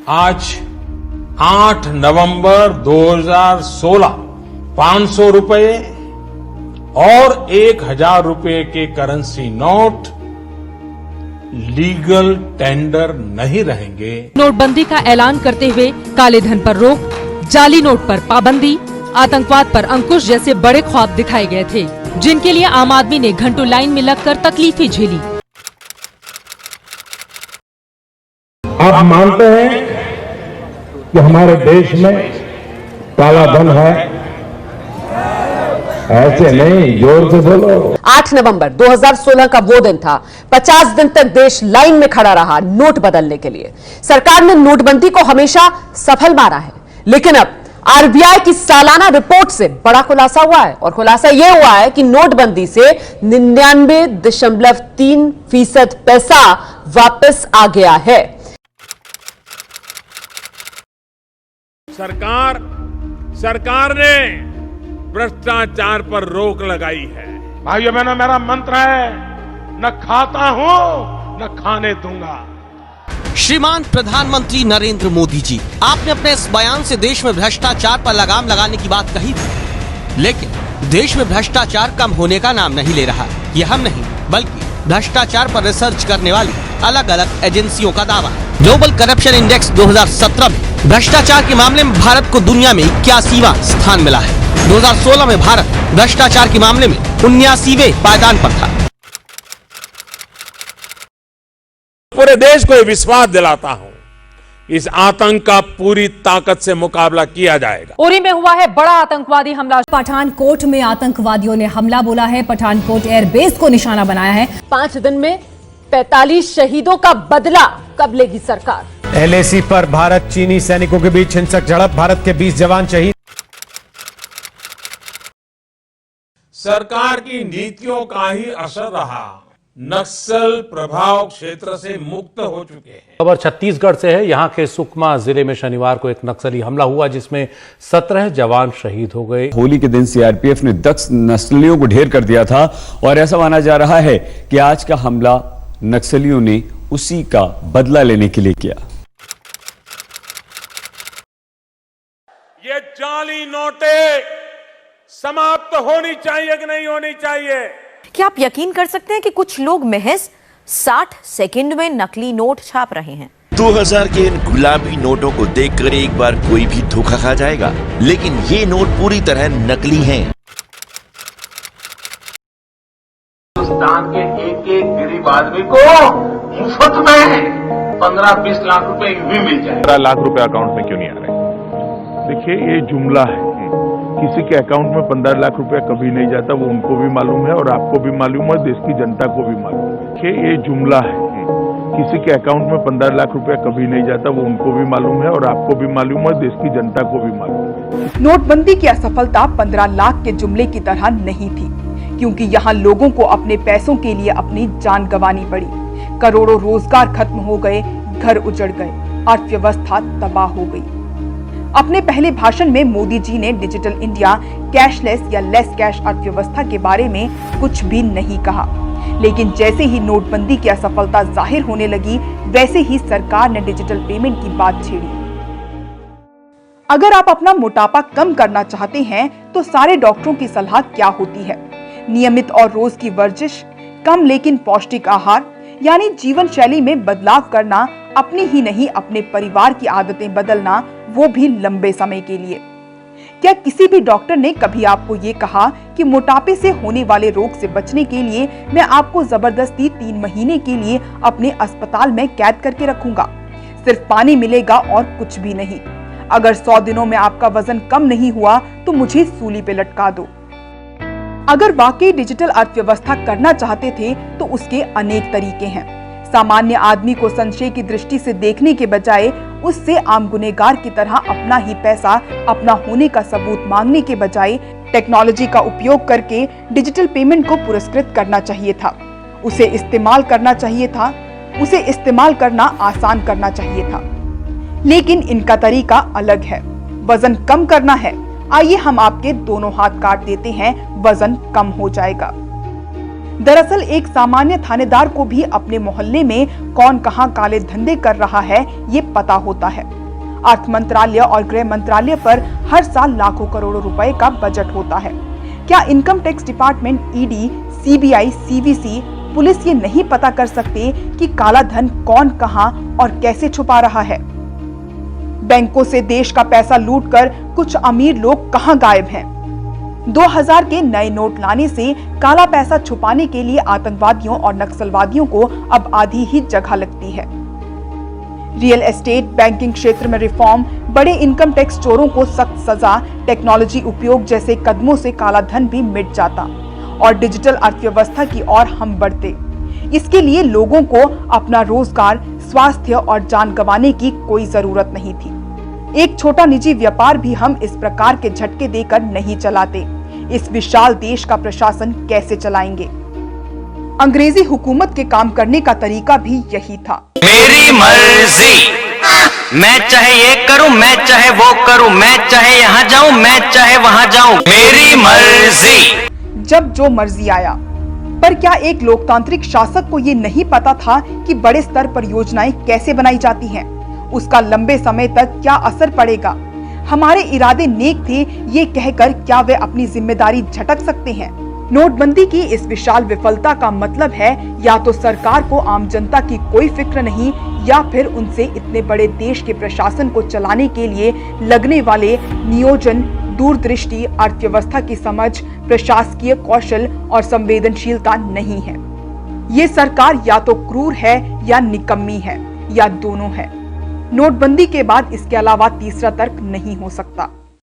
आज 8 नवंबर 2016 500 रुपए और 1000 रुपए के करेंसी नोट लीगल टेंडर नहीं रहेंगे। नोटबंदी का ऐलान करते हुए काले धन पर रोक, जाली नोट पर पाबंदी, आतंकवाद पर अंकुश जैसे बड़े ख्वाब दिखाए गए थे, जिनके लिए आम आदमी ने घंटों लाइन में लगकर तकलीफें झेली। आप मानते हैं कि हमारे देश में काला धन है? ऐसे नहीं, जोर से बोलो। 8 नवंबर 2016 का वो दिन था। 50 दिन तक देश लाइन में खड़ा रहा नोट बदलने के लिए। सरकार ने नोटबंदी को हमेशा सफल माना है, लेकिन अब आरबीआई की सालाना रिपोर्ट से बड़ा खुलासा हुआ है, और खुलासा यह हुआ है कि नोटबंदी से 99.3% पैसा वापस आ गया है। सरकार ने भ्रष्टाचार पर रोक लगाई है। भाइयों बहनों, मेरा मंत्र है, न खाता हूं न खाने दूंगा। श्रीमान प्रधानमंत्री नरेंद्र मोदी जी, आपने अपने इस बयान से देश में भ्रष्टाचार पर लगाम लगाने की बात कही थी, लेकिन देश में भ्रष्टाचार कम होने का नाम नहीं ले रहा। ये हम नहीं, बल्कि भ्रष्टाचार पर रिसर्च करने वाली अलग अलग एजेंसियों का दावा है। ग्लोबल करप्शन इंडेक्स 2017 में भ्रष्टाचार के मामले में भारत को दुनिया में 81वां स्थान मिला है। 2016 में भारत भ्रष्टाचार के मामले में 79वें पायदान पर था। पूरे देश को विश्वास दिलाता हूं, इस आतंक का पूरी ताकत से मुकाबला किया जाएगा। उरी में हुआ है बड़ा आतंकवादी हमला। पठानकोट में आतंकवादियों ने हमला बोला है। पठानकोट एयरबेस को निशाना बनाया है। 5 दिन में 45 शहीदों का बदला कब लेगी सरकार? LAC पर भारत चीनी सैनिकों के बीच हिंसक झड़प, भारत के 20 जवान शहीद। सरकार की नीतियों का ही असर रहा, नक्सल प्रभाव क्षेत्र से मुक्त हो चुके हैं। खबर छत्तीसगढ़ से है। यहां के सुकमा जिले में शनिवार को एक नक्सली हमला हुआ, जिसमें 17 जवान शहीद हो गए। होली के दिन सीआरपीएफ ने 10 नक्सलियों को ढेर कर दिया था, और ऐसा माना जा रहा है कि आज का हमला नक्सलियों ने उसी का बदला लेने के लिए किया। ये जाली नोटें समाप्त होनी चाहिए कि नहीं होनी चाहिए? क्या आप यकीन कर सकते हैं कि कुछ लोग महज 60 सेकंड में नकली नोट छाप रहे हैं? 2000 के इन गुलाबी नोटों को देखकर एक बार कोई भी धोखा खा जाएगा, लेकिन ये नोट पूरी तरह नकली हैं। हिंदुस्तान के एक गरीब आदमी को मुफ्त में 15-20 लाख रुपए भी मिल जाए। 15 लाख रुपए अकाउंट में क्यों नहीं आ रहे? देखिए, ये जुमला है। किसी के अकाउंट में 15 लाख रुपया कभी नहीं जाता, वो उनको भी मालूम है और आपको भी मालूम है, देश की जनता को भी मालूम है। देखिए, ये जुमला है। किसी के अकाउंट में 15 लाख रुपया कभी नहीं जाता, वो उनको भी मालूम है और आपको भी मालूम है, देश की जनता को भी मालूम है। नोटबंदी की असफलता 15 लाख के जुमले की तरह नहीं थी, क्योंकि यहाँ लोगों को अपने पैसों के लिए अपनी जान गंवानी पड़ी। करोड़ों रोजगार खत्म हो गए, घर उजड़ गए, अर्थव्यवस्था तबाह हो गई। अपने पहले भाषण में मोदी जी ने डिजिटल इंडिया, कैशलेस या लेस कैश अर्थव्यवस्था के बारे में कुछ भी नहीं कहा, लेकिन जैसे ही नोटबंदी की असफलता जाहिर होने लगी, वैसे ही सरकार ने डिजिटल पेमेंट की बात छेड़ी। अगर आप अपना मोटापा कम करना चाहते हैं तो सारे डॉक्टरों की सलाह क्या होती है? नियमित और रोज की वर्जिश, कम लेकिन पौष्टिक आहार, यानी जीवन शैली में बदलाव करना, अपनी ही नहीं अपने परिवार की आदतें बदलना, वो भी लंबे समय के लिए। क्या किसी भी डॉक्टर ने कभी आपको ये कहा कि मोटापे से होने वाले रोग से बचने के लिए मैं आपको जबरदस्ती 3 महीने के लिए अपने अस्पताल में कैद करके रखूंगा, सिर्फ पानी मिलेगा और कुछ भी नहीं। अगर 100 दिनों में आपका वजन कम नहीं हुआ तो मुझे सूली पे लटका दो। अगर वाकई डिजिटल अर्थव्यवस्था करना चाहते थे तो उसके अनेक तरीके हैं। सामान्य आदमी को संशय की दृष्टि से देखने के बजाय उससे आम गुनहगार की तरह अपना ही पैसा, अपना होने का सबूत मांगने के बजाय टेक्नोलॉजी का उपयोग करके डिजिटल पेमेंट को पुरस्कृत करना चाहिए था। उसे इस्तेमाल करना चाहिए था, उसे इस्तेमाल करना आसान करना चाहिए था। लेकिन इनका तरीका अलग है। वजन कम करना है, आइए हम आपके दोनों हाथ काट देते हैं, वजन कम हो जाएगा। दरअसल एक सामान्य थानेदार को भी अपने मोहल्ले में कौन कहां काले धंधे कर रहा है ये पता होता है। अर्थ मंत्रालय और गृह मंत्रालय पर हर साल लाखों करोड़ों रुपए का बजट होता है। क्या income tax department, ED, CBI, CVC, police ये नहीं पता कर सकते कि काला धन कौन कहां और कैसे छुपा रहा है? बैंकों से देश का पैसा लूटकर कुछ अमीर लोग कहां गायब हैं? 2000 के नए नोट लाने से काला पैसा छुपाने के लिए आतंकवादियों और नक्सलवादियों को अब आधी ही जगह लगती है। रियल एस्टेट, बैंकिंग क्षेत्र में रिफॉर्म, बड़े इनकम टैक्स चोरों को सख्त सजा, टेक्नोलॉजी उपयोग जैसे कदमों से काला धन भी मिट जाता और डिजिटल अर्थव्यवस्था की ओर हम बढ़ते। इसके लिए लोगों को अपना रोजगार, स्वास्थ्य और जान गंवाने की कोई जरूरत नहीं थी। एक छोटा निजी व्यापार भी हम इस प्रकार के झटके देकर नहीं चलाते। इस विशाल देश का प्रशासन कैसे चलाएंगे? अंग्रेजी हुकूमत के काम करने का तरीका भी यही था। मेरी मर्जी, मैं चाहे ये करूं, मैं चाहे वो करूं, मैं चाहे यहाँ जाऊं, मैं चाहे वहाँ जाऊं, मेरी मर्जी। जब जो मर्जी आया। पर क्या एक लोकतांत्रिक शासक को ये नहीं पता था कि बड़े स्तर पर योजनाएं कैसे बनाई जाती हैं? उसका लंबे समय तक क्या असर पड़ेगा? हमारे इरादे नेक थे ये कहकर क्या वे अपनी जिम्मेदारी झटक सकते हैं? नोटबंदी की इस विशाल विफलता का मतलब है या तो सरकार को आम जनता की कोई फिक्र नहीं, या फिर उनसे इतने बड़े देश के प्रशासन को चलाने के लिए लगने वाले नियोजन, दूरदृष्टि, अर्थव्यवस्था की समझ, प्रशासकीय कौशल और संवेदनशीलता नहीं है। ये सरकार या तो क्रूर है या निकम्मी है या दोनों है। नोटबंदी के बाद इसके अलावा तीसरा तर्क नहीं हो सकता।